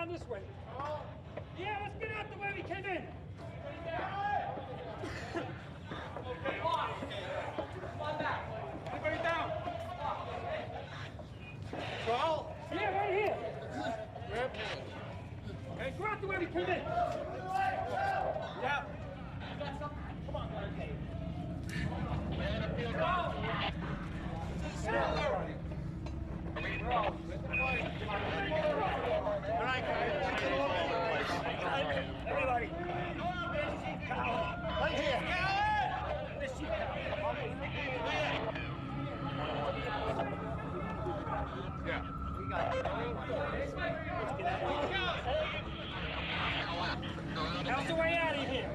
down this way. Yeah, let's get out the way we came in. Okay, on. Come back. Everybody down. Carl? Yeah, right here. Hey, go out the way we came in. Yeah. You got something? Come on, guys. Everybody. Right here. Yeah. We got it. How's the way out of here?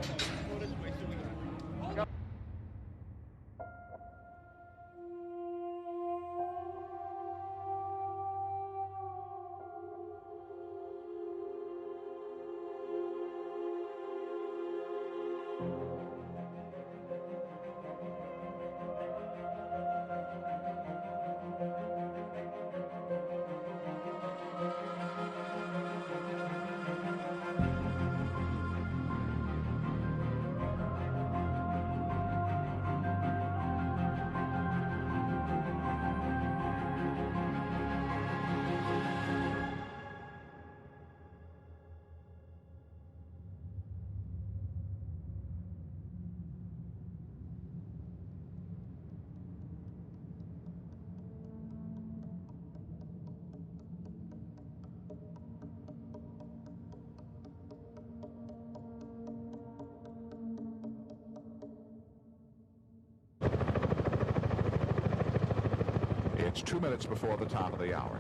It's 2 minutes before the top of the hour.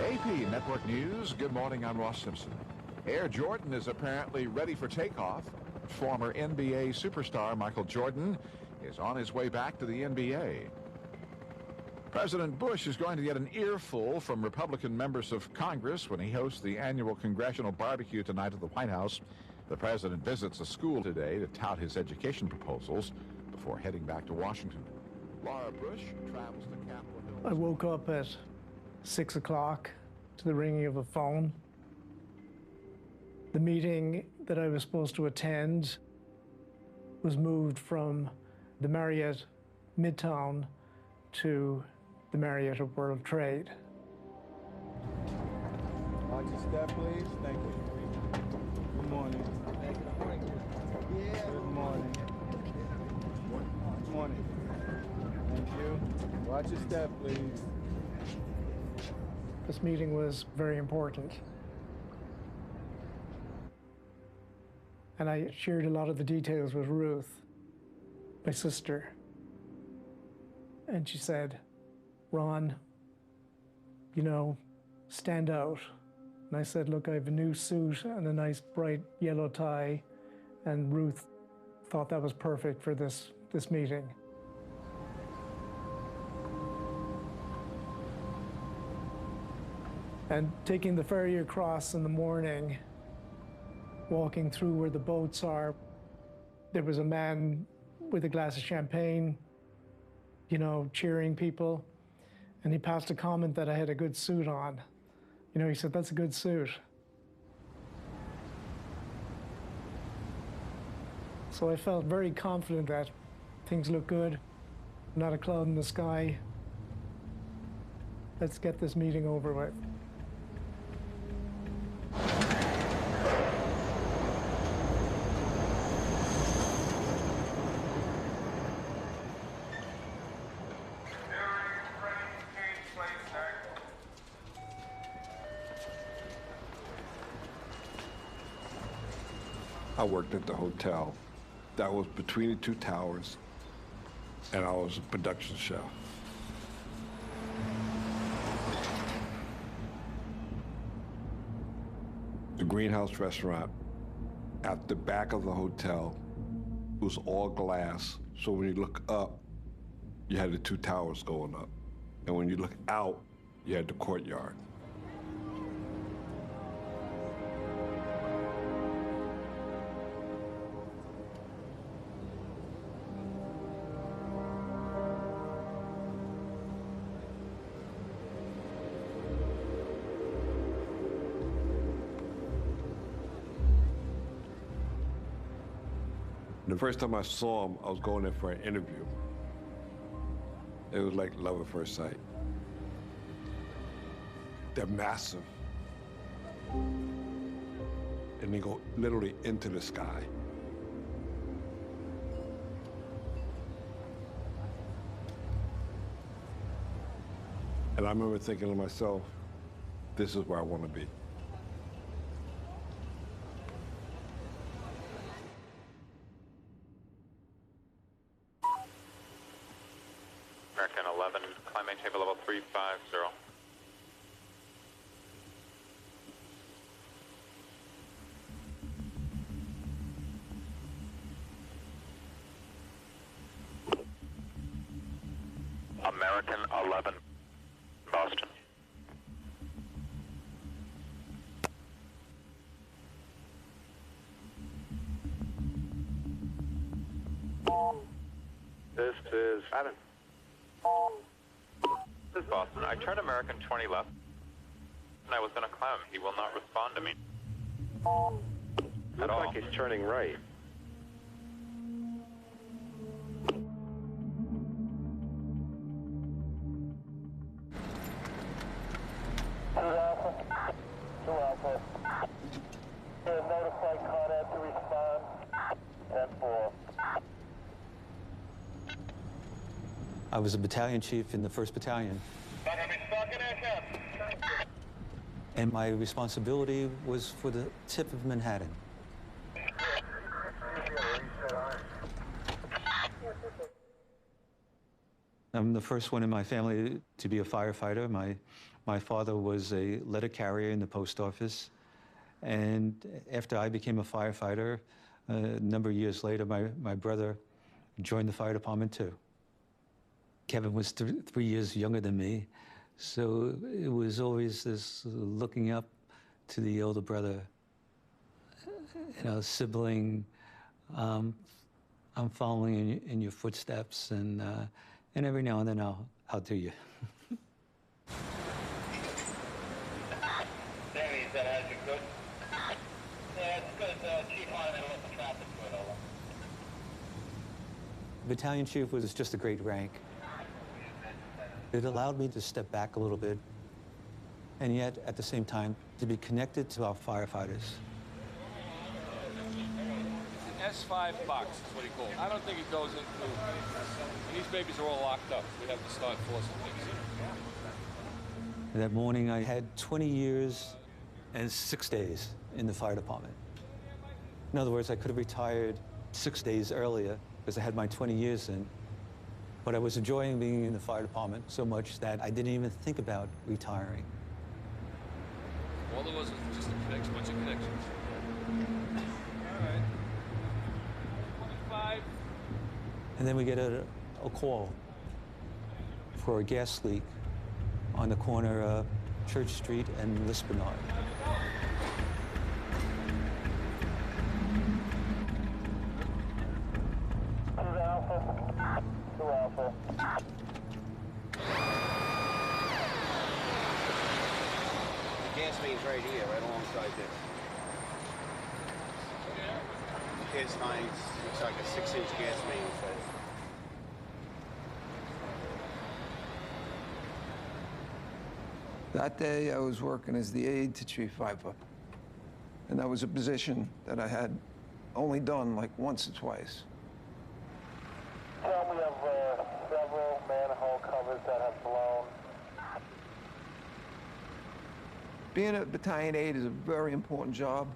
AP Network News. Good morning, I'm Ross Simpson. Air Jordan is apparently ready for takeoff. Former NBA superstar Michael Jordan is on his way back to the NBA. President Bush is going to get an earful from Republican members of Congress when he hosts the annual congressional barbecue tonight at the White House. The president visits a school today to tout his education proposals before heading back to Washington. Laura Bush travels to Capitol Hill. I woke up at 6 o'clock to the ringing of a phone. The meeting that I was supposed to attend was moved from the Marriott Midtown to the Marriott at World Trade. Watch your step, please. Thank you. Good morning. Good morning. Good morning. Good morning. Thank you. Watch your step, please. This meeting was very important. And I shared a lot of the details with Ruth, my sister. And she said, Ron, you know, stand out. And I said, look, I have a new suit and a nice bright yellow tie. And Ruth thought that was perfect for this meeting. And taking the ferry across in the morning, walking through where the boats are, there was a man with a glass of champagne, you know, cheering people. And he passed a comment that I had a good suit on. You know, he said, that's a good suit. So I felt very confident that things look good, not a cloud in the sky. Let's get this meeting over with. I worked at the hotel that was between the two towers, and I was a production chef. The Greenhouse restaurant at the back of the hotel was all glass, so when you look up, you had the two towers going up. And when you look out, you had the courtyard. The first time I saw them, I was going there for an interview. It was like love at first sight. They're massive. And they go literally into the sky. And I remember thinking to myself, this is where I want to be. American 11, climb maintain level 350. American 11, Boston. This is Adam. This is Boston. I turned American 20 left, and I was going to climb him. He will not respond to me. Looks like he's turning right. Two Alpha. Notify Conrad to respond. 10-4. I was a battalion chief in the 1st Battalion. And my responsibility was for the tip of Manhattan. I'm the first one in my family to be a firefighter. My father was a letter carrier in the post office. And after I became a firefighter, a number of years later, my brother joined the fire department too. Kevin was 3 years younger than me, so it was always this looking up to the older brother, sibling. I'm following in your footsteps, and every now and then I'll outdo you. Danny, is that as you good? Yeah, it's good. Chief on and let the traffic good, over. Battalion chief was just a great rank. It allowed me to step back a little bit, and yet, at the same time, to be connected to our firefighters. S5 box is what he called it. I don't think it goes into... These babies are all locked up. We'd have to start forcing things in. That morning, I had 20 years and 6 days in the fire department. In other words, I could have retired 6 days earlier because I had my 20 years in. But I was enjoying being in the fire department so much that I didn't even think about retiring. All there was just a bunch of connections. All right. 25. And then we get a call for a gas leak on the corner of Church Street and Lispenard. Two Alpha. The gas main's right here, right alongside this. The gas line looks like a 6-inch gas main. That day, I was working as the aide to Chief Viper. And that was a position that I had only done like once or twice. Tell me of several manhole covers that have blown. Being a battalion aide is a very important job.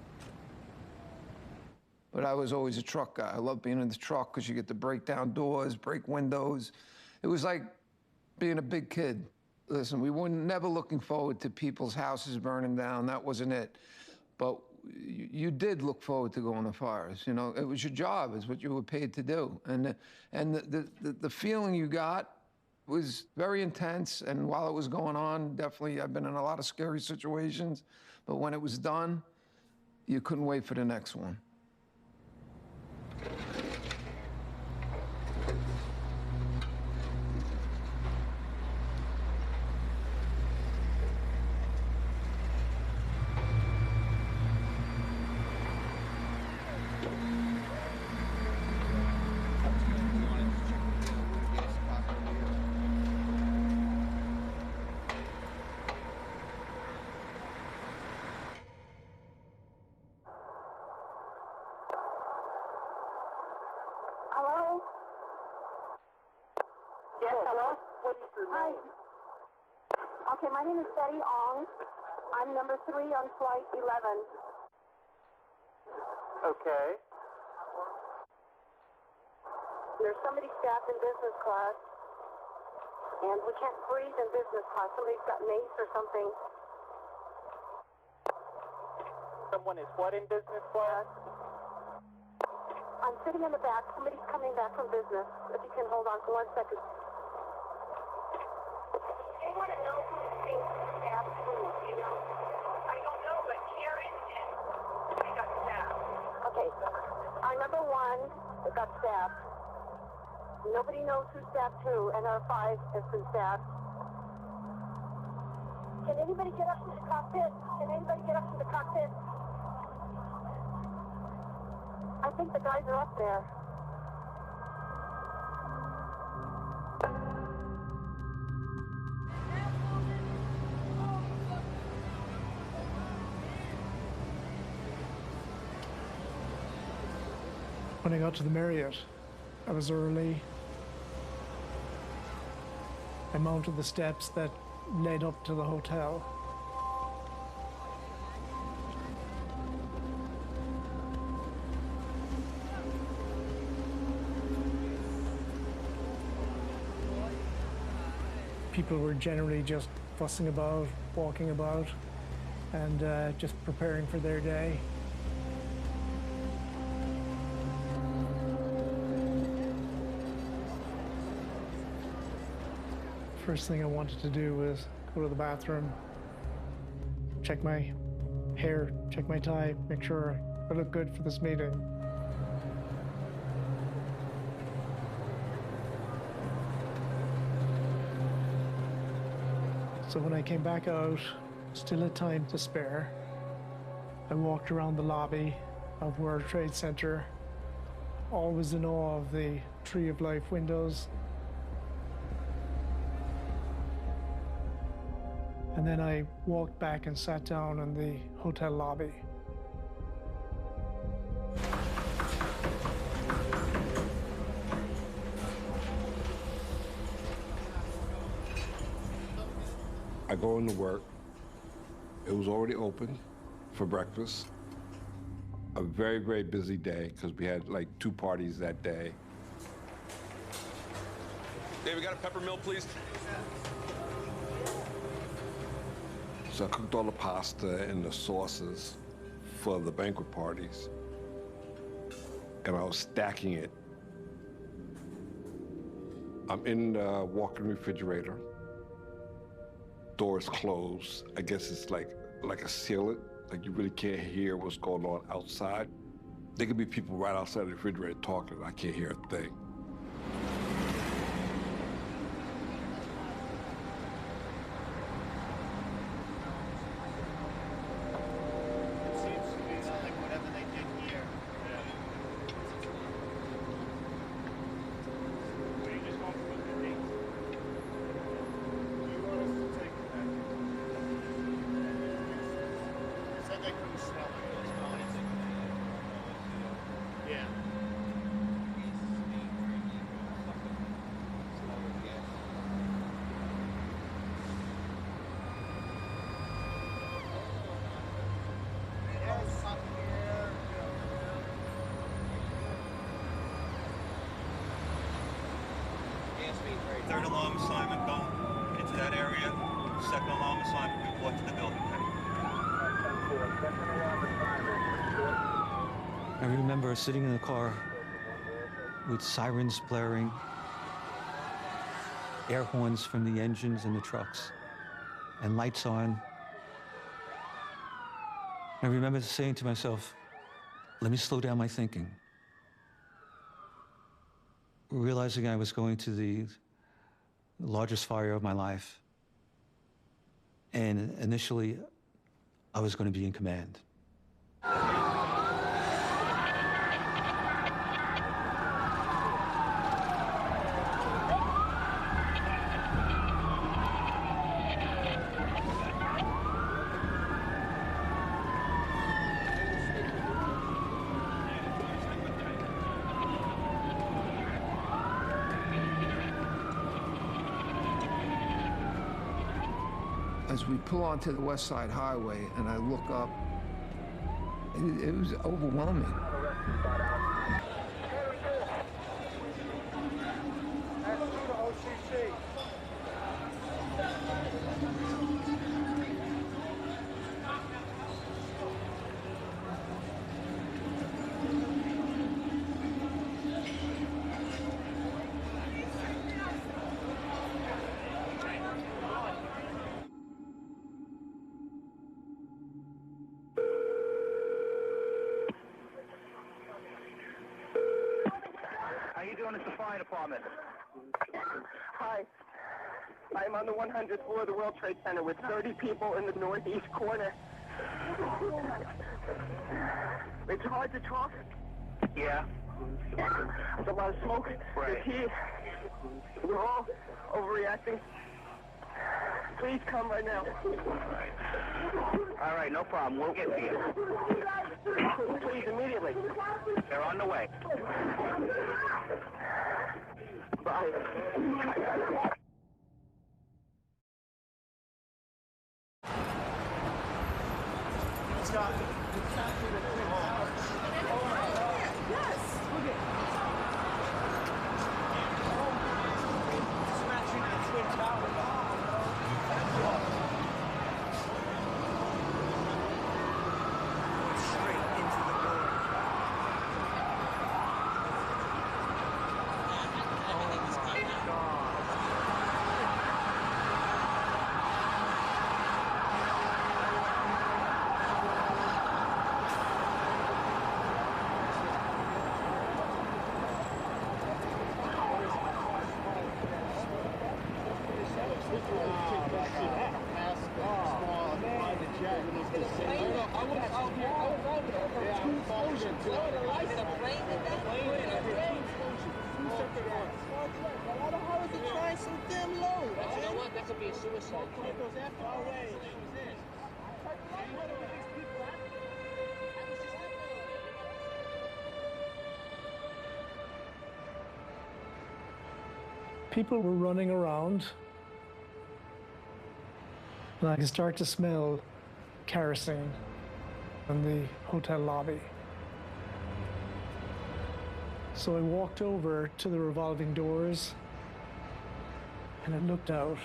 But I was always a truck guy. I love being in the truck because you get to break down doors, break windows. It was like being a big kid. Listen, we were never looking forward to people's houses burning down. That wasn't it. But you did look forward to going to fires. You know, it was your job. It's what you were paid to do. And the feeling you got was very intense. And while it was going on, definitely, I've been in a lot of scary situations. But when it was done, you couldn't wait for the next one. Hello? Yes, hello? What is your name? Okay, my name is Betty Ong. I'm number 3 on flight 11. Okay. There's somebody staffed in business class, and we can't breathe in business class. Somebody's got mace or something. Someone is what in business class? I'm sitting in the back. Somebody's coming back from business. If you can hold on for 1 second. They want to know who's being staffed food, you know? I don't know, but Karen and I got staffed. Okay. Our number 1 got staffed. Nobody knows who staffed who, and our 5 has been staffed. Can anybody get up to the cockpit? Can anybody get up to the cockpit? I think the guys are up there. When I got to the Marriott, I was early. I mounted the steps that led up to the hotel. People were generally just fussing about, walking about, and just preparing for their day. First thing I wanted to do was go to the bathroom, check my hair, check my tie, make sure I look good for this meeting. So when I came back out, still had time to spare, I walked around the lobby of World Trade Center, always in awe of the Tree of Life windows. And then I walked back and sat down in the hotel lobby. I go into work. It was already open for breakfast. A very, very busy day because we had like 2 parties that day. Dave, we got a pepper mill, please? So I cooked all the pasta and the sauces for the banquet parties. And I was stacking it. I'm in the walk-in refrigerator. Doors closed. I guess it's like a sealant. Like you really can't hear what's going on outside. There could be people right outside the refrigerator talking. I can't hear a thing. Third alarm assignment, don't into that area. Second alarm assignment, report to the building. I remember sitting in the car with sirens blaring, air horns from the engines and the trucks, and lights on. I remember saying to myself, let me slow down my thinking. Realizing I was going to the largest fire of my life. And initially, I was going to be in command. as we pull onto the West Side Highway and I look up, it was overwhelming. How you doing? It's the fire department. Hi. I'm on the 100th floor of the World Trade Center with 30 people in the northeast corner. It's hard to talk. Yeah. There's a lot of smoke. Right. There's heat. We're all overreacting. Please come right now. All right, no problem. We'll get to you. Please, immediately. They're on the way. Bye. Stop. People were running around, and I could start to smell kerosene in the hotel lobby. So I walked over to the revolving doors, and I looked out.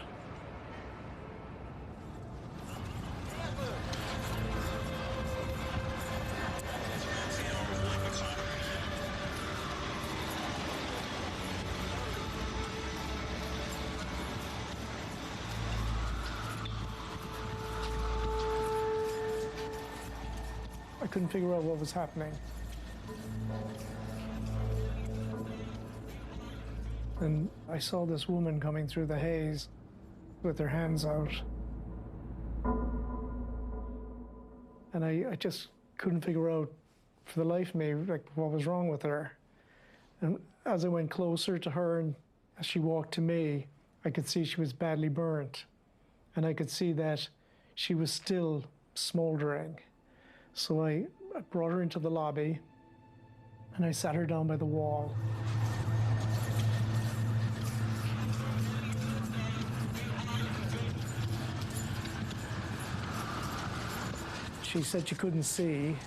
I couldn't figure out what was happening. And I saw this woman coming through the haze with her hands out. And I just couldn't figure out for the life of me, like, what was wrong with her. And as I went closer to her and as she walked to me, I could see she was badly burnt. And I could see that she was still smoldering. So I brought her into the lobby and I sat her down by the wall. She said she couldn't see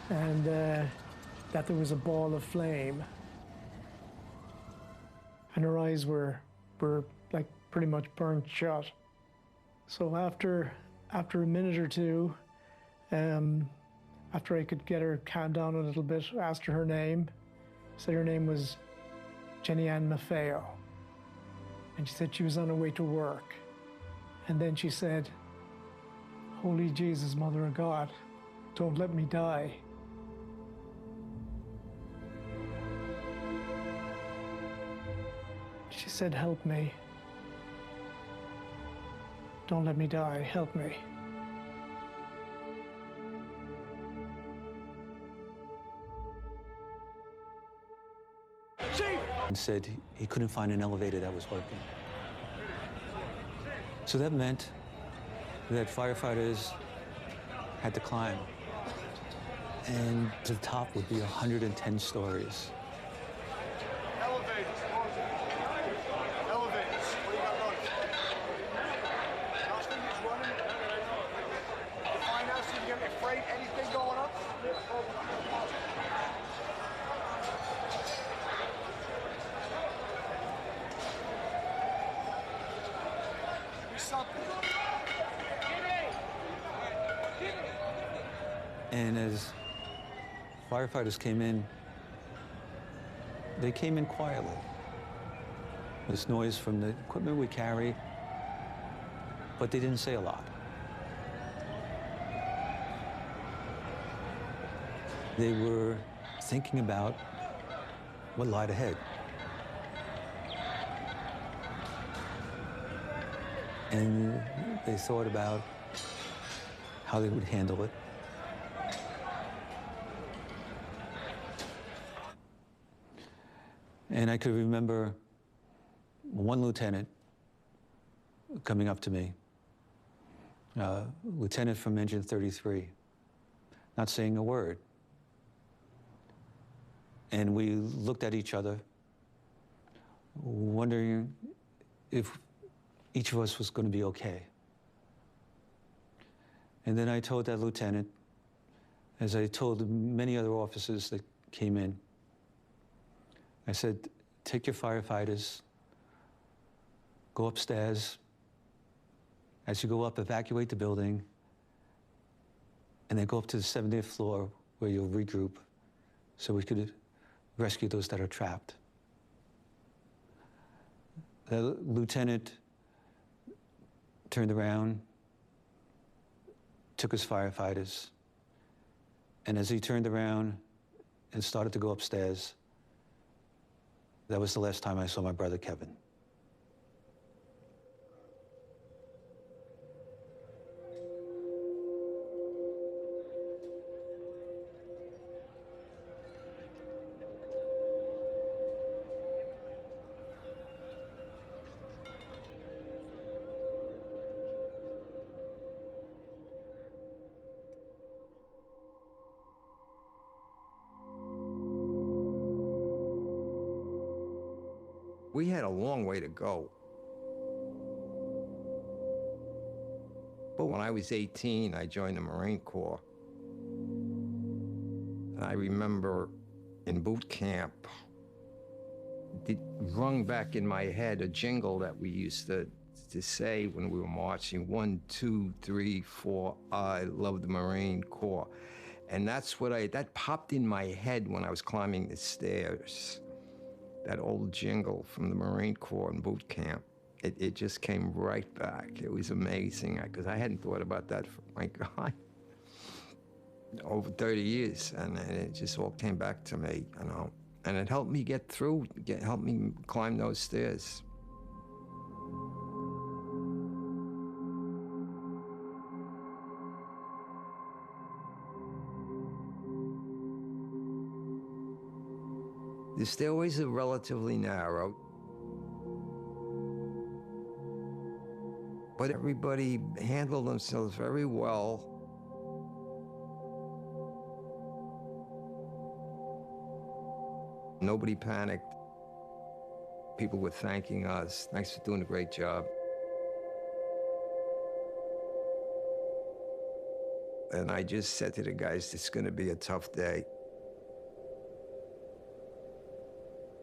and that there was a ball of flame. And her eyes were like pretty much burnt shut. So after a minute or two, after I could get her calmed down a little bit, asked her name, said her name was Jenny Ann Maffeo. And she said she was on her way to work. And then she said, "Holy Jesus, Mother of God, don't let me die." She said, "Help me. Don't let me die, help me." And said he couldn't find an elevator that was working. So that meant that firefighters had to climb. And the top would be 110 stories. Elevators. Elevators. What do you got running? And as firefighters came in, they came in quietly. There's noise from the equipment we carry, but they didn't say a lot. They were thinking about what lied ahead. And they thought about how they would handle it. And I could remember one lieutenant coming up to me, lieutenant from Engine 33, not saying a word. And we looked at each other, wondering if each of us was going to be okay. And then I told that lieutenant, as I told many other officers that came in, I said, take your firefighters, go upstairs. As you go up, evacuate the building, and then go up to the 70th floor where you'll regroup so we could rescue those that are trapped. The lieutenant turned around, took his firefighters, and as he turned around and started to go upstairs, that was the last time I saw my brother Kevin. We had a long way to go. But when I was 18, I joined the Marine Corps. And I remember in boot camp, it rung back in my head a jingle that we used to say when we were marching, 1, 2, 3, 4, I love the Marine Corps. And that's what that popped in my head when I was climbing the stairs. That old jingle from the Marine Corps in boot camp. It just came right back. It was amazing, because I hadn't thought about that for, my God, over 30 years. And it just all came back to me, you know. And it helped me get through, helped me climb those stairs. The stairways are relatively narrow, but everybody handled themselves very well. Nobody panicked. People were thanking us. Thanks for doing a great job. And I just said to the guys, it's going to be a tough day,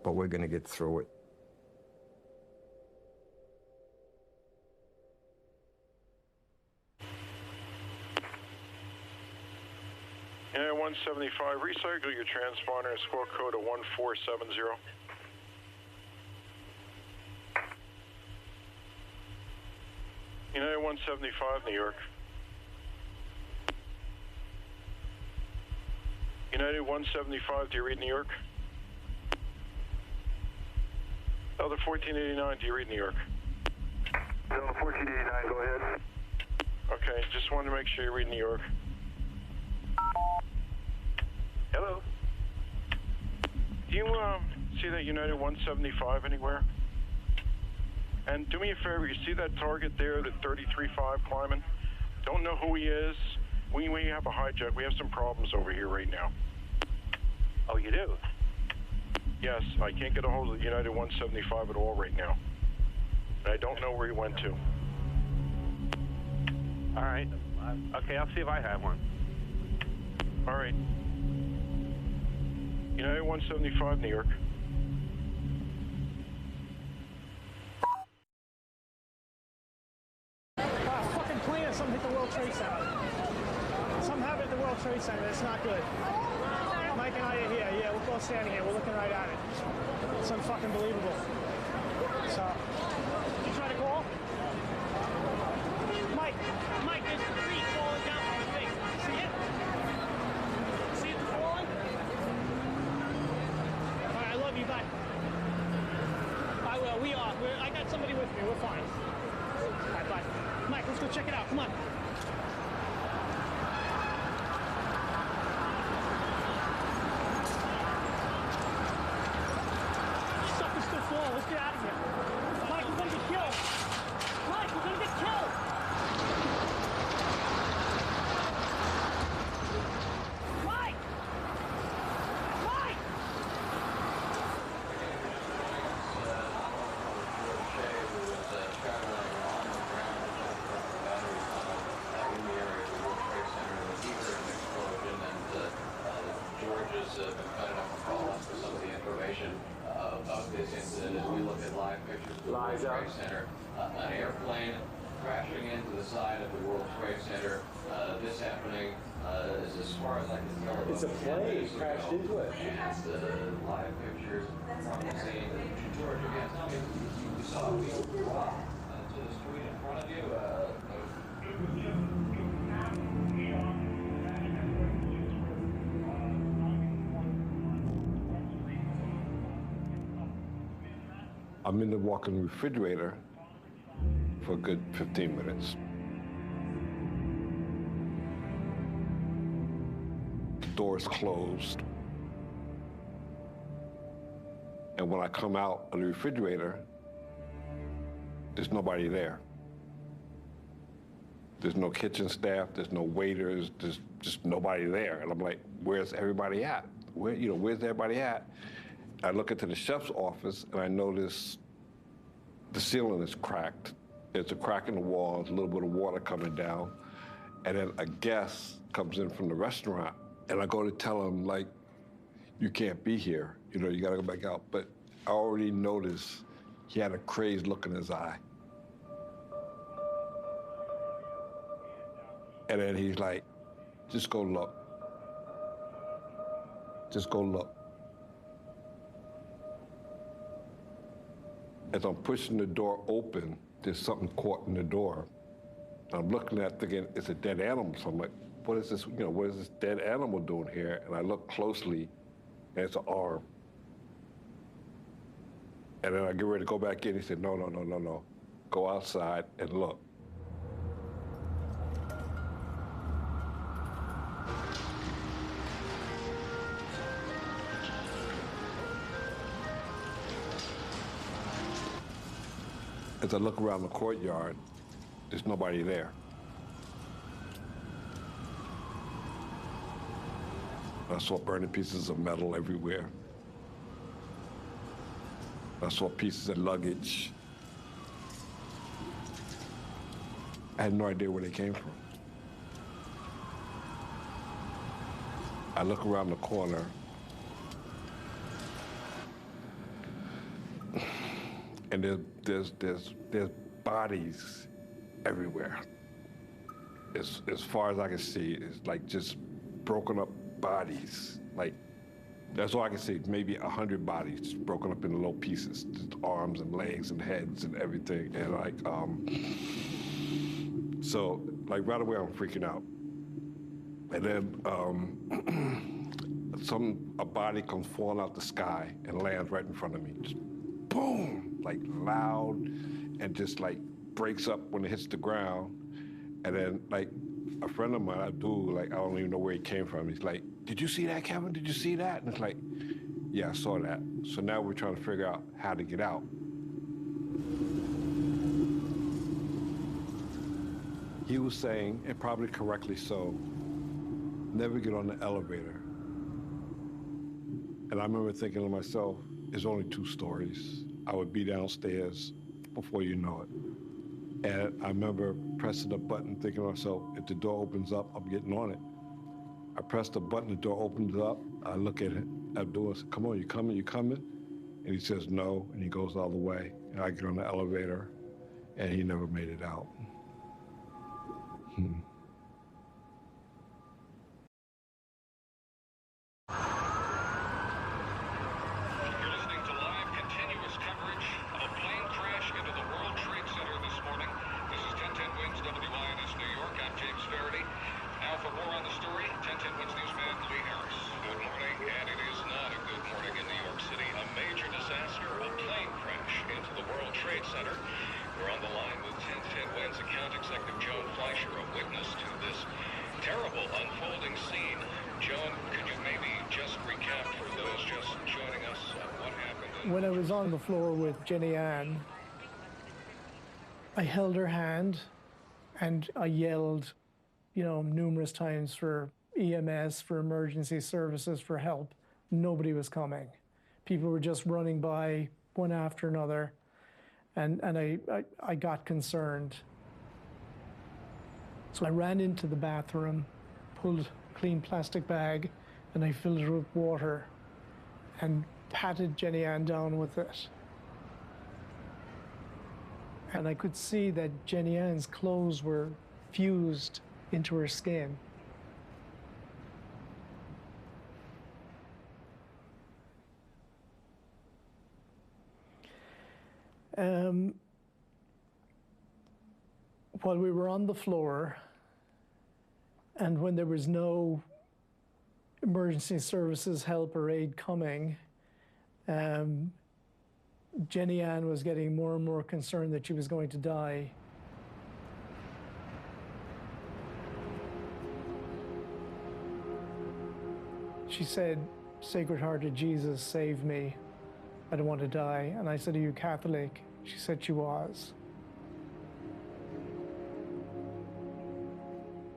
but we're going to get through it. Yeah, 175, recycle your transponder, score code of 1470. United 175, New York. United 175, do you read New York? Delta 1489, do you read New York? Delta 1489, go ahead. Okay, just wanted to make sure you read New York. Hello? Do you see that United 175 anywhere? And do me a favor, you see that target there, the 33-5 climbing? Don't know who he is. We have a hijack. We have some problems over here right now. Oh, you do? Yes, I can't get a hold of the United 175 at all right now. And I don't know where he went to. All right. Okay, I'll see if I have one. All right. United 175, New York. Fucking plane or something hit the World Trade Center. Something happened at the World Trade Center. It's not good. Mike and I are here. Yeah, we're both standing here. We're looking right at it. It's unfucking believable. So, you try to call? Mike, there's a tree falling down from the thing. See it? See it falling? All right, I love you. Bye. I will. I got somebody with me. We're fine. All right, bye. Mike, let's go check it out. Come on. Sucker's still falling. Let's get out of here. Mike, we're gonna get killed. Mike, we're gonna get killed. Mike! Mike! George has been kind enough to call us for some of the information of this incident as we look at live pictures of the World Trade Center. An airplane crashing into the side of the World Trade Center. This happening is as far as I can tell. It's a plane crashed into it. And live pictures from the scene. George, again, tell me, you saw a wheel drop to the street in front of you. I'm in the walk-in refrigerator for a good 15 minutes. The door's closed. And when I come out of the refrigerator, there's nobody there. There's no kitchen staff, there's no waiters, there's just nobody there. And I'm like, where's everybody at? Where's everybody at? I look into the chef's office and I notice the ceiling is cracked. There's a crack in the wall, there's a little bit of water coming down. And then a guest comes in from the restaurant and I go to tell him, like, you can't be here. You gotta go back out. But I already noticed he had a crazed look in his eye. And then he's like, just go look. Just go look. As I'm pushing the door open, there's something caught in the door. I'm looking at it thinking, it's a dead animal. So I'm like, what is this, what is this dead animal doing here? And I look closely, and it's an arm. And then I get ready to go back in. He said, no. Go outside and look. As I look around the courtyard, there's nobody there. I saw burning pieces of metal everywhere. I saw pieces of luggage. I had no idea where they came from. I look around the corner. And there's bodies everywhere. As far as I can see, it's like just broken up bodies. Like, that's all I can see, maybe 100 bodies just broken up into little pieces, just arms and legs and heads and everything. And so right away I'm freaking out. And then a body comes falling out the sky and lands right in front of me. Just boom! Like loud, and just like breaks up when it hits the ground. And then like a friend of mine, I don't even know where he came from. He's like, did you see that, Kevin? Did you see that? And it's like, yeah, I saw that. So now we're trying to figure out how to get out. He was saying, and probably correctly so, never get on the elevator. And I remember thinking to myself, it's only 2 stories. I would be downstairs before you know it. And I remember pressing the button, thinking to myself, if the door opens up, I'm getting on it. I pressed the button, the door opens up. I look at it, Abdul, I said, come on, you coming? And he says, no, and he goes all the way. And I get on the elevator, and he never made it out. When I was on the floor with Jenny Ann, I held her hand and I yelled, you know, numerous times for EMS, for emergency services, for help. Nobody was coming. People were just running by one after another, and I got concerned. So I ran into the bathroom, pulled a clean plastic bag, and I filled it with water and patted Jenny Ann down with it. And I could see that Jenny Ann's clothes were fused into her skin. While we were on the floor, and when there was no emergency services help or aid coming, Jenny Ann was getting more and more concerned that she was going to die. She said, "Sacred Heart of Jesus, save me. I don't want to die." And I said, "Are you Catholic?" She said she was.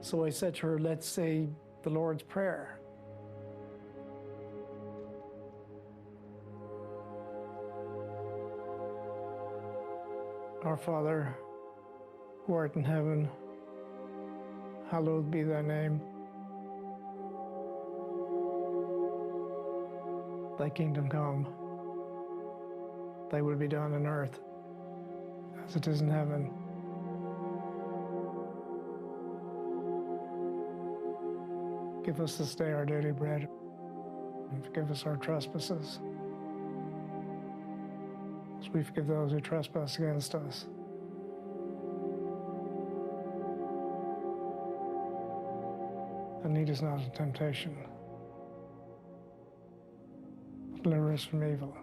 So I said to her, "Let's say the Lord's Prayer." Our Father, who art in heaven, hallowed be thy name. Thy kingdom come. Thy will be done on earth as it is in heaven. Give us this day our daily bread, and forgive us our trespasses, as we forgive those who trespass against us. And lead us not into temptation, but deliver us from evil.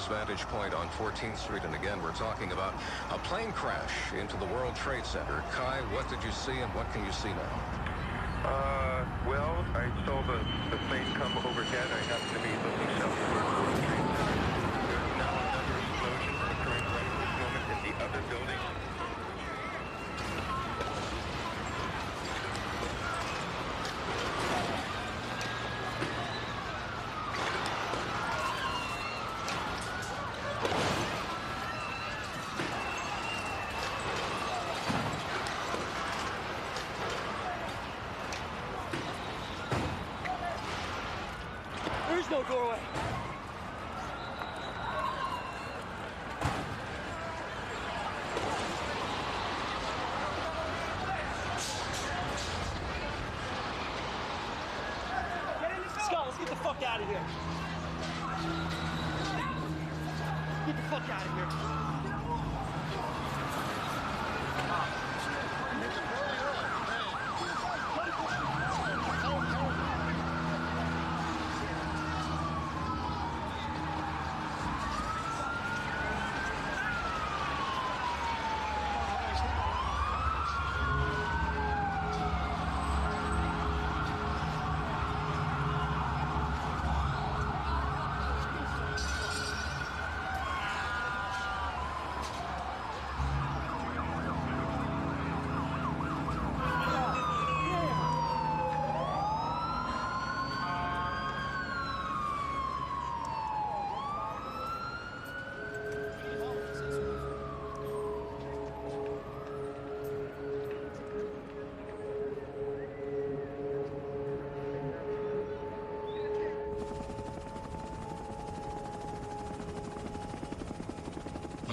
Vantage point on 14th Street, and again we're talking about a plane crash into the World Trade Center. Kai, what did you see and what can you see now? Well, I saw the plane come overhead. I happened to be looking south towards the World Trade Center. There's now another explosion occurring right at this moment in the other building. There's no doorway. Scott, let's get the fuck out of here. Get the fuck out of here.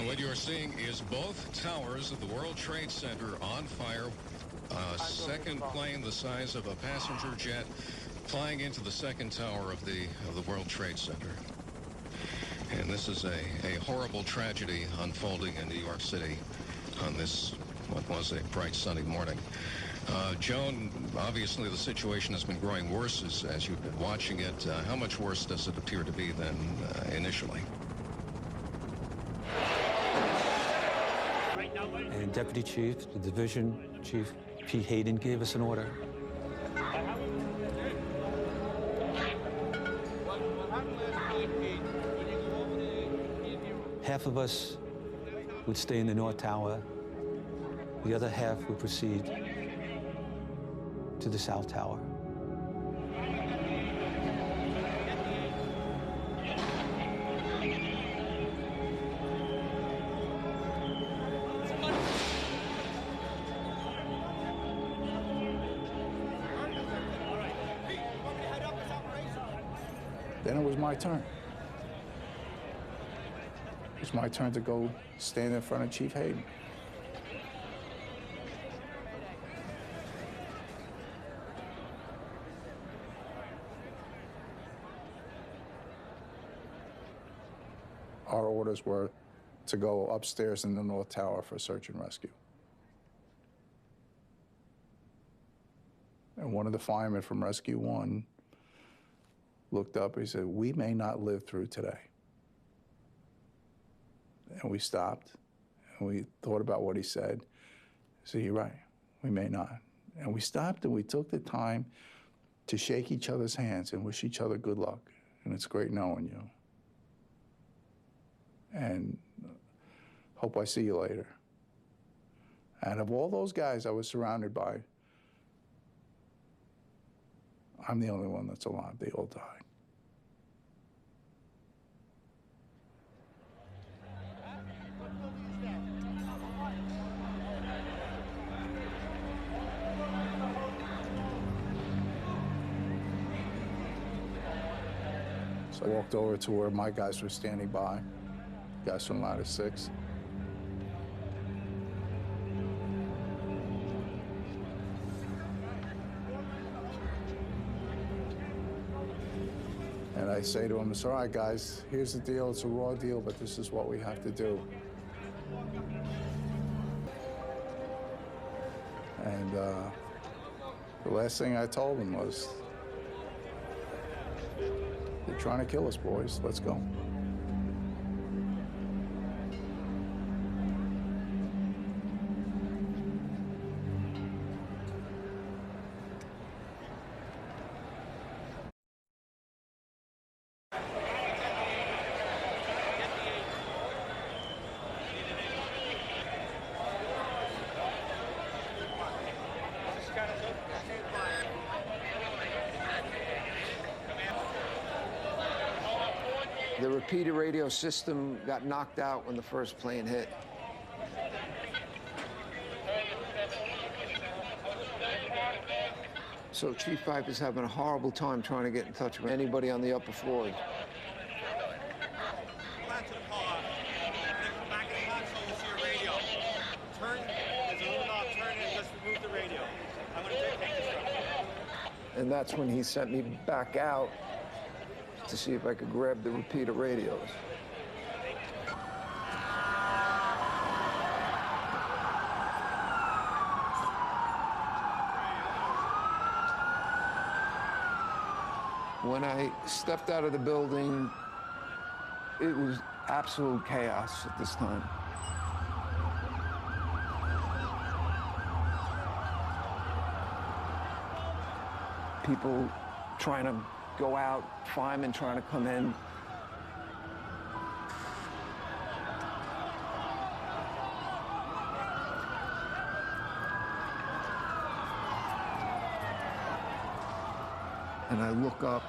What you're seeing is both towers of the World Trade Center on fire. A second plane the size of a passenger jet flying into the second tower of the World Trade Center. And this is a horrible tragedy unfolding in New York City on this, what was a bright sunny morning. Joan, obviously the situation has been growing worse as you've been watching it. How much worse does it appear to be than initially? deputy chief, the division chief, Pete Hayden, gave us an order. Half of us would stay in the North Tower. The other half would proceed to the South Tower. Then it was my turn. It was my turn to go stand in front of Chief Hayden. Our orders were to go upstairs in the North Tower for search and rescue. And one of the firemen from Rescue 1 looked up, he said, "We may not live through today." And we stopped, and we thought about what he said. He said, "You're right, we may not." And we stopped, and we took the time to shake each other's hands and wish each other good luck. And it's great knowing you. And hope I see you later. And of all those guys I was surrounded by, I'm the only one that's alive. They all died. So I walked over to where my guys were standing by, guys from Ladder 6. And I say to them, "It's all right, guys, here's the deal. It's a raw deal, but this is what we have to do." And the last thing I told them was, "They're trying to kill us, boys. Let's go." The repeater radio system got knocked out when the first plane hit. So Chief Piper's having a horrible time trying to get in touch with anybody on the upper floors. And that's when he sent me back out to see if I could grab the repeater radios. When I stepped out of the building, it was absolute chaos at this time. People trying to go out, firemen trying to come in. And I look up,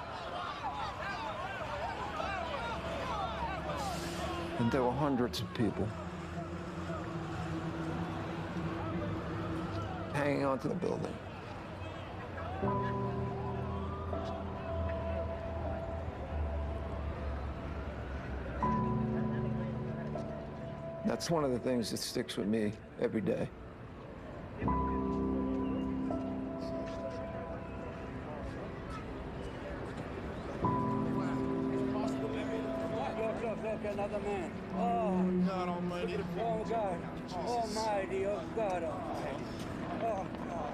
and there were hundreds of people hanging onto the building. That's one of the things that sticks with me every day. Look, another man. Oh, God Almighty. Oh, God Almighty. Oh, God Almighty. Oh, God.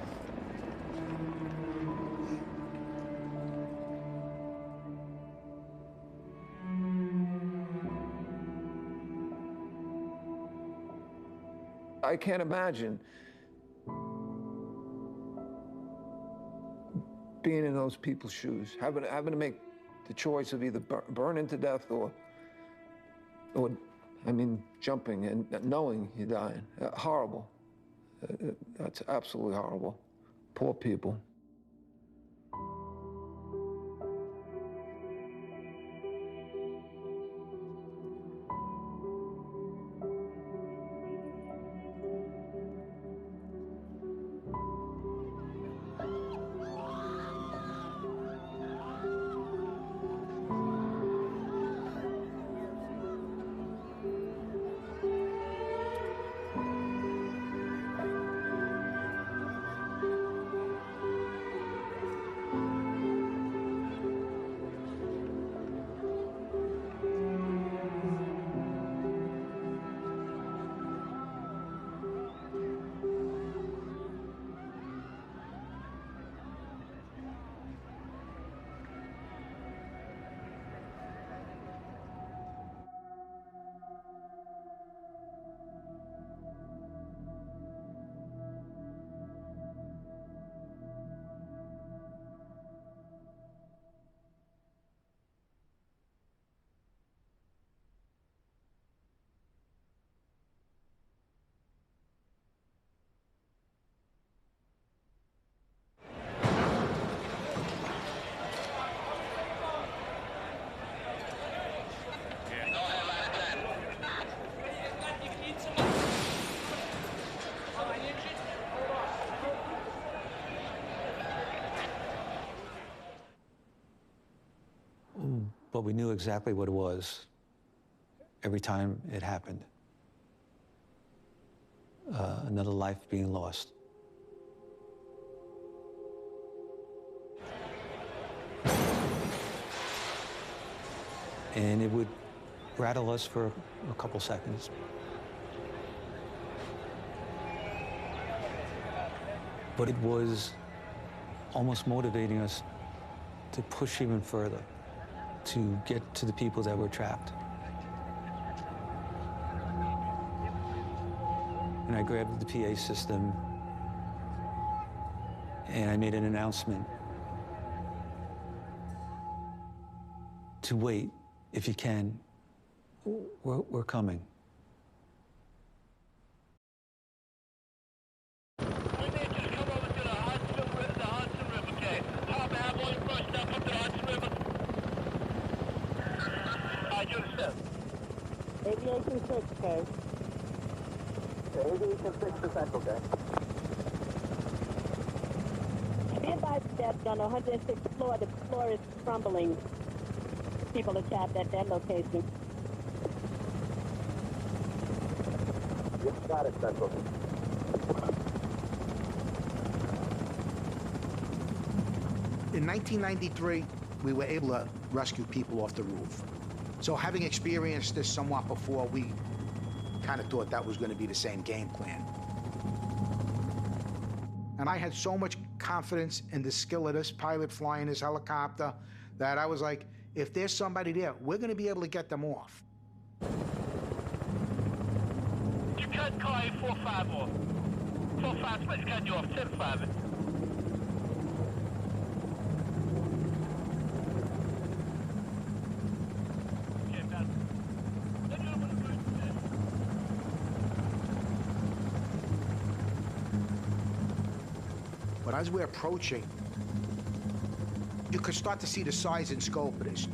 I can't imagine being in those people's shoes, having to make the choice of either burning to death or I mean, jumping and knowing you're dying. Horrible. That's absolutely horrible. Poor people. But we knew exactly what it was every time it happened. Another life being lost. And it would rattle us for a couple seconds. But it was almost motivating us to push even further, to get to the people that were trapped. And I grabbed the PA system and I made an announcement to wait, if you can, we're coming. Aviation 6, okay. Aviation 6%, okay. Be advised that on the 106th floor, the floor is crumbling. People are trapped at that location. Yes, got it, Central. In 1993, we were able to rescue people off the roof. So having experienced this somewhat before, we kind of thought that was going to be the same game plan. And I had so much confidence in the skill of this pilot flying this helicopter that I was like, if there's somebody there, we're going to be able to get them off. You cut car 45 off. 45, let's cut you off, 10-5 it. But as we're approaching, you could start to see the size and scope of this.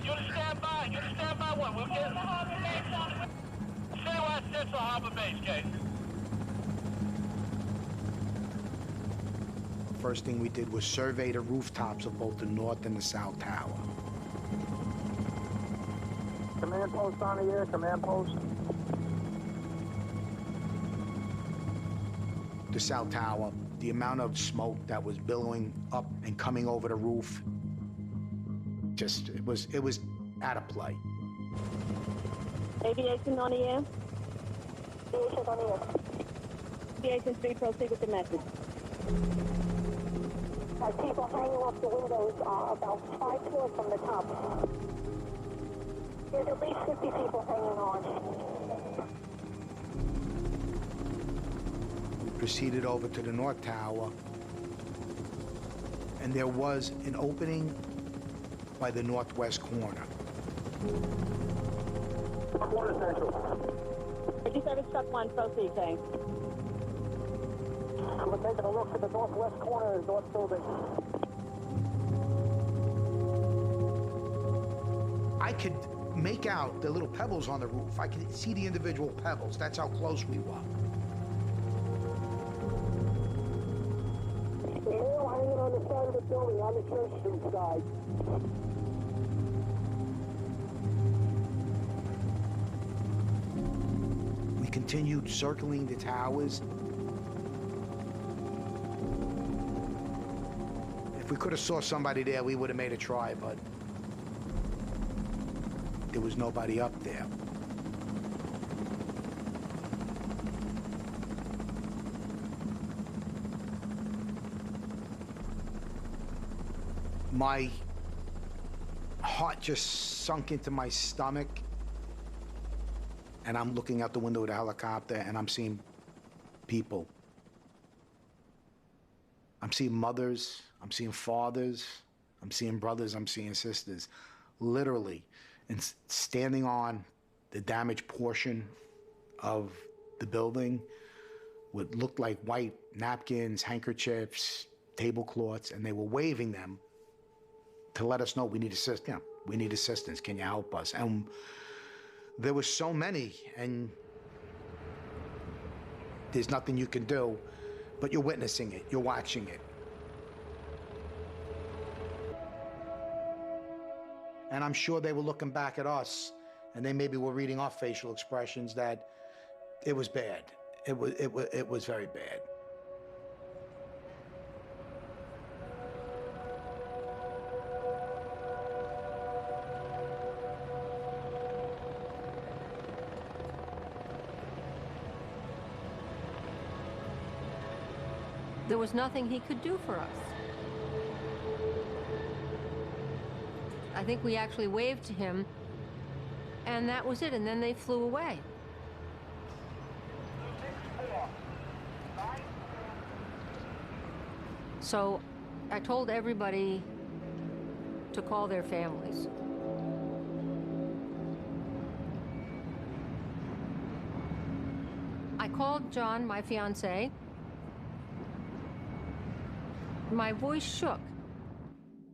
You're to stand by. You're to stand by one. We'll get Harbor Base. Say what Central Harbor Base, Kate. First thing we did was survey the rooftops of both the north and the south tower. Command post on the air, command post. The south tower, the amount of smoke that was billowing up and coming over the roof, just, it was out of play. Aviation on the air. Aviation on the air. Aviation 3, proceed with the message. People hanging off the windows about 5 floors from the top. There's at least 50 people hanging on. We proceeded over to the North Tower, and there was an opening by the northwest corner. Corner Central. 57 Chuck 1, proceed, thanks. We're taking a look at the northwest corner of the north building. I could make out the little pebbles on the roof. I could see the individual pebbles. That's how close we were. Male hanging on the side of the building, on the Church Street side. We continued circling the towers. If we could have saw somebody there, we would have made a try, but there was nobody up there. My heart just sunk into my stomach, and I'm looking out the window of the helicopter, and I'm seeing people. I'm seeing mothers, I'm seeing fathers, I'm seeing brothers, I'm seeing sisters, literally, and standing on the damaged portion of the building what looked like white napkins, handkerchiefs, tablecloths, and they were waving them to let us know we need assistance. We need assistance. Can you help us? And there were so many, and there's nothing you can do, but you're witnessing it. You're watching it. And I'm sure they were looking back at us, and they maybe were reading our facial expressions that it was bad. It was very bad. There was nothing he could do for us. I think we actually waved to him, and that was it, and then they flew away. So I told everybody to call their families. I called John, my fiance. My voice shook,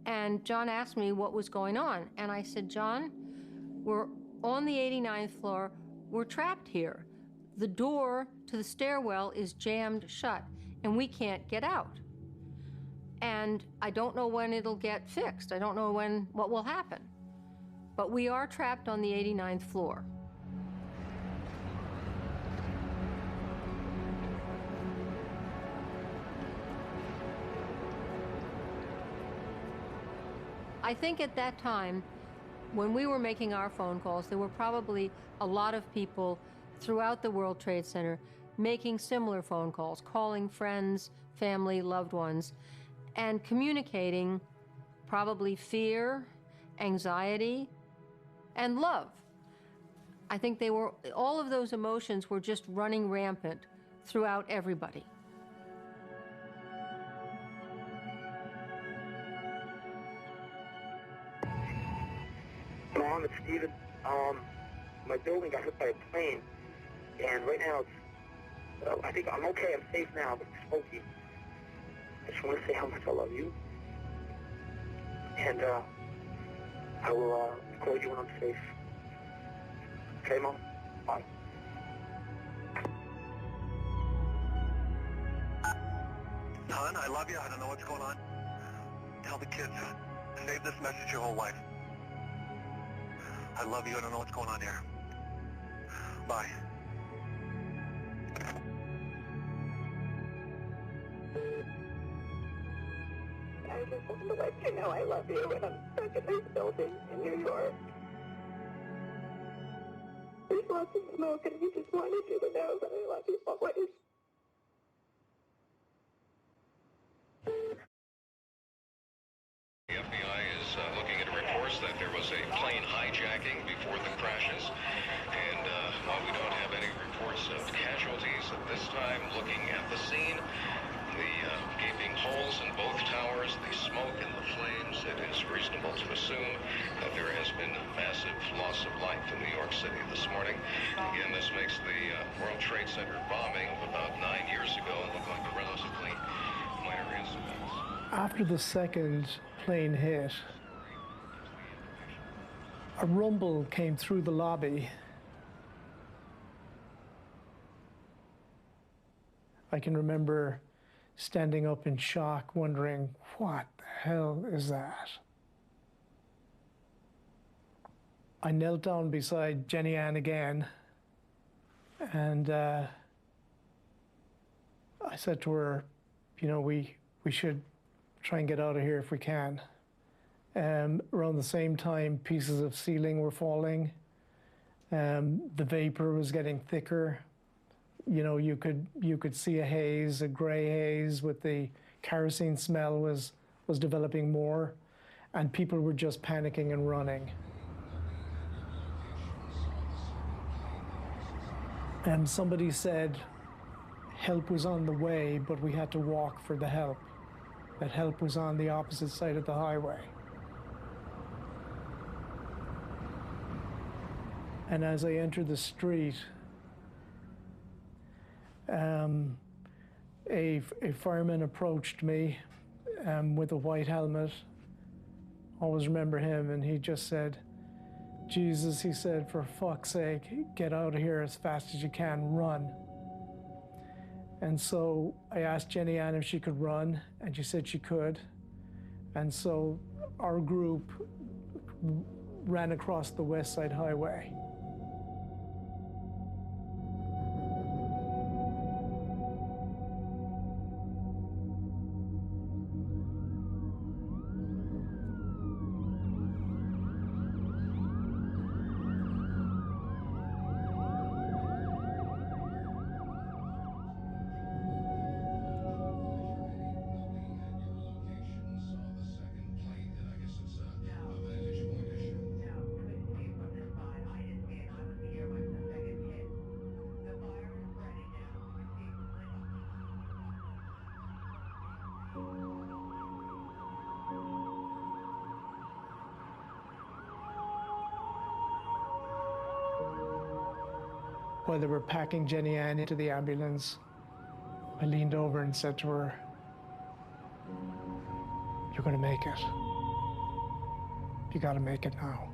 and John asked me what was going on. And I said, John, we're on the 89th floor. We're trapped here. The door to the stairwell is jammed shut, and we can't get out. And I don't know when it'll get fixed. I don't know what will happen. But we are trapped on the 89th floor. I think at that time, when we were making our phone calls, there were probably a lot of people throughout the World Trade Center making similar phone calls, calling friends, family, loved ones, and communicating probably fear, anxiety, and love. I think all of those emotions were just running rampant throughout everybody. Mom, it's Steven. My building got hit by a plane, and right now I think I'm okay. I'm safe now, but it's smoky. I just want to say how much I love you, and I will call you when I'm safe. Okay, Mom? Bye. Hon, I love you. I don't know what's going on. Tell the kids. Save this message your whole life. I love you. I don't know what's going on here. Bye. I just wanted to let you know I love you, and I'm stuck in this building in New York. There's lots of smoke, and we just wanted you to know that I love you always. The FBI is looking at reports that there was a plane hijacking before the This time, looking at the scene, the gaping holes in both towers, the smoke and the flames, it is reasonable to assume that there has been massive loss of life in New York City this morning. Again, this makes the World Trade Center bombing of about 9 years ago look like a relatively minor incident. After the second plane hit, a rumble came through the lobby. I can remember standing up in shock, wondering, what the hell is that? I knelt down beside Jenny Ann again, and I said to her, you know, we should try and get out of here if we can. Around the same time, pieces of ceiling were falling. The vapor was getting thicker. You know, you could see a haze, a gray haze, with the kerosene smell was developing more, and people were just panicking and running. And somebody said help was on the way, but we had to walk for the help. That help was on the opposite side of the highway. And as I entered the street, a fireman approached me with a white helmet. Always remember him, and he just said, Jesus, he said, for fuck's sake, get out of here as fast as you can, run. And so I asked Jenny Ann if she could run, and she said she could. And so our group ran across the West Side Highway. While they were packing Jenny Ann into the ambulance, I leaned over and said to her, you're going to make it. You got to make it now.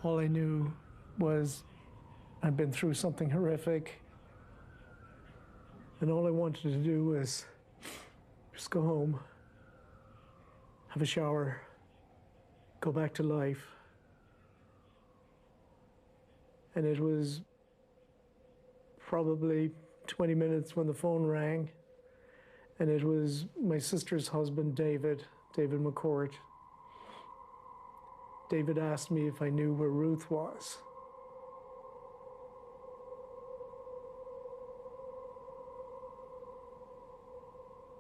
All I knew was I'd been through something horrific, and all I wanted to do was just go home, have a shower, go back to life. And it was probably 20 minutes when the phone rang, and it was my sister's husband, David McCourt. David asked me if I knew where Ruth was.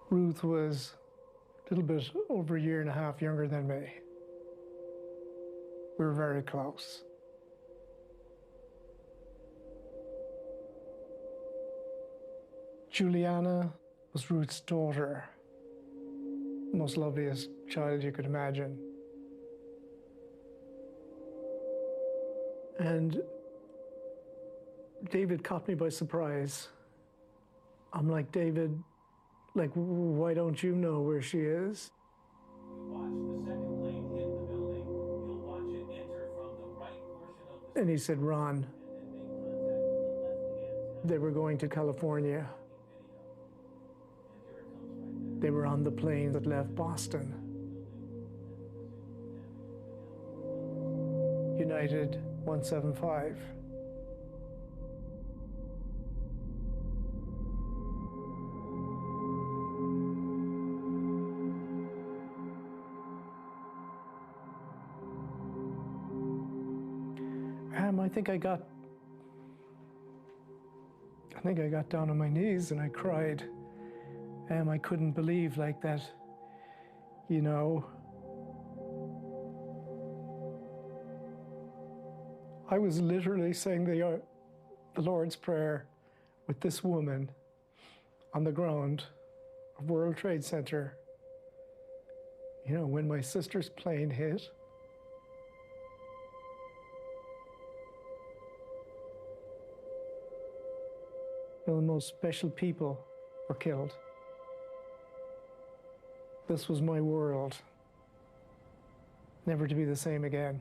Ruth was a little bit over a year and a half younger than me. We were very close. Juliana was Ruth's daughter. most loveliest child you could imagine. And David caught me by surprise. I'm like, David, like, why don't you know where she is? And he said, Ron, they were going to California. They were on the plane that left Boston. United 175. I think I got down on my knees and I cried. I couldn't believe like that, you know. I was literally saying the Lord's Prayer with this woman on the ground of World Trade Center. You know, when my sister's plane hit, the most special people were killed. This was my world, never to be the same again.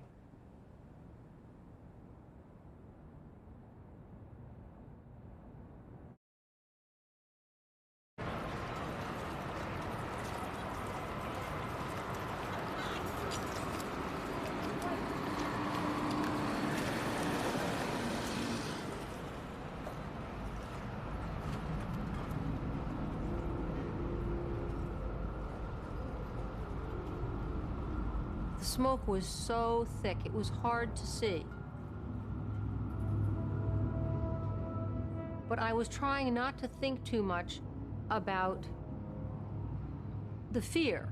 The smoke was so thick, it was hard to see. But I was trying not to think too much about the fear.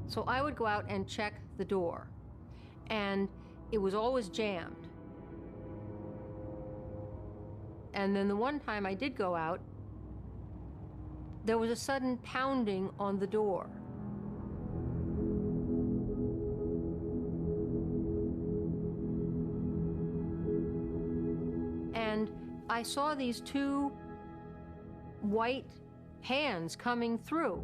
So I would go out and check the door, and it was always jammed. And then the one time I did go out, there was a sudden pounding on the door. And I saw these two white hands coming through.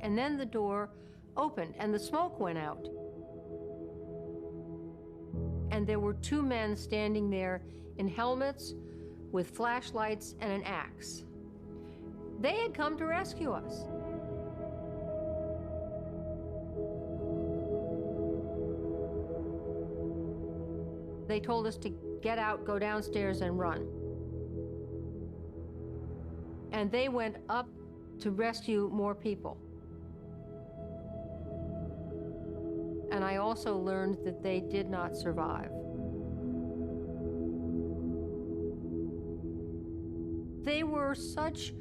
And then the door opened and the smoke went out. And there were two men standing there in helmets with flashlights and an axe. They had come to rescue us. They told us to get out, go downstairs, and run. And they went up to rescue more people. And I also learned that they did not survive. They were such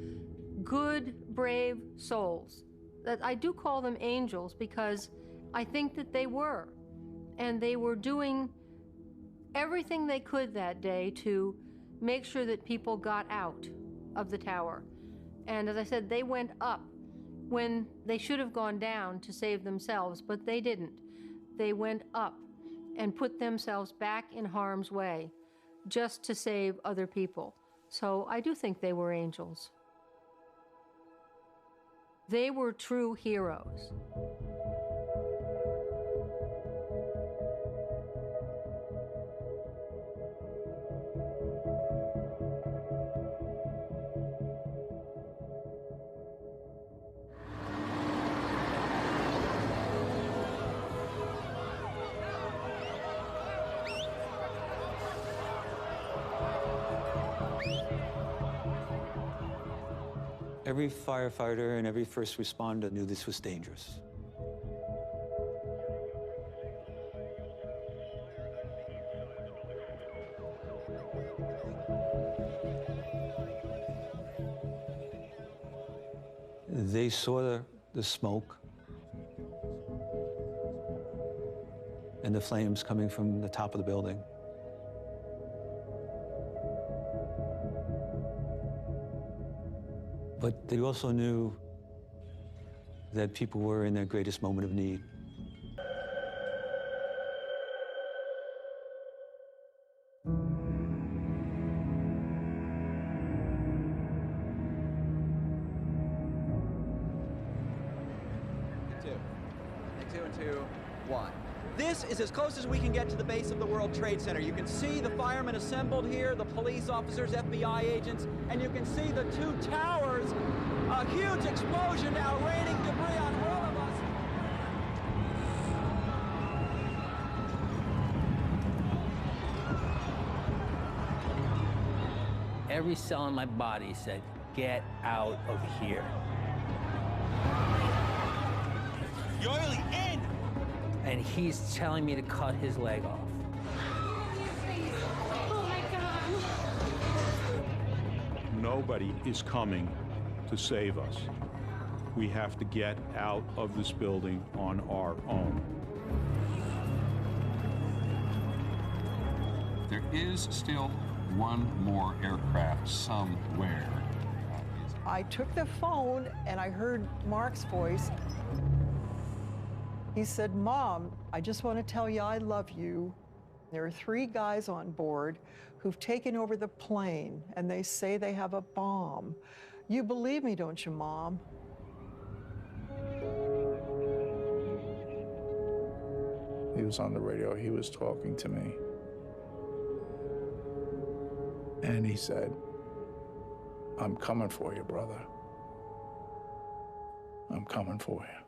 good, brave souls that I do call them angels, because I think that they were. And they were doing everything they could that day to make sure that people got out of the tower. And as I said, they went up when they should have gone down to save themselves, but they didn't. They went up and put themselves back in harm's way just to save other people. So I do think they were angels. They were true heroes. Every firefighter and every first responder knew this was dangerous. They saw the smoke, and the flames coming from the top of the building. But they also knew that people were in their greatest moment of need. Two, one. This is as close as we can get to the base of the World Trade Center. You can see the firemen assembled here, the police officers, FBI agents, and you can see the two towers. A huge explosion now raining debris on all of us. Every cell in my body said, get out of here. Yoily, in! And he's telling me to cut his leg off. Nobody is coming to save us. We have to get out of this building on our own. There is still one more aircraft somewhere. I took the phone and I heard Mark's voice. He said, "Mom, I just want to tell you I love you. There are 3 guys on board who've taken over the plane, and they say they have a bomb. You believe me, don't you, Mom?" He was on the radio. He was talking to me. And he said, "I'm coming for you, brother. I'm coming for you."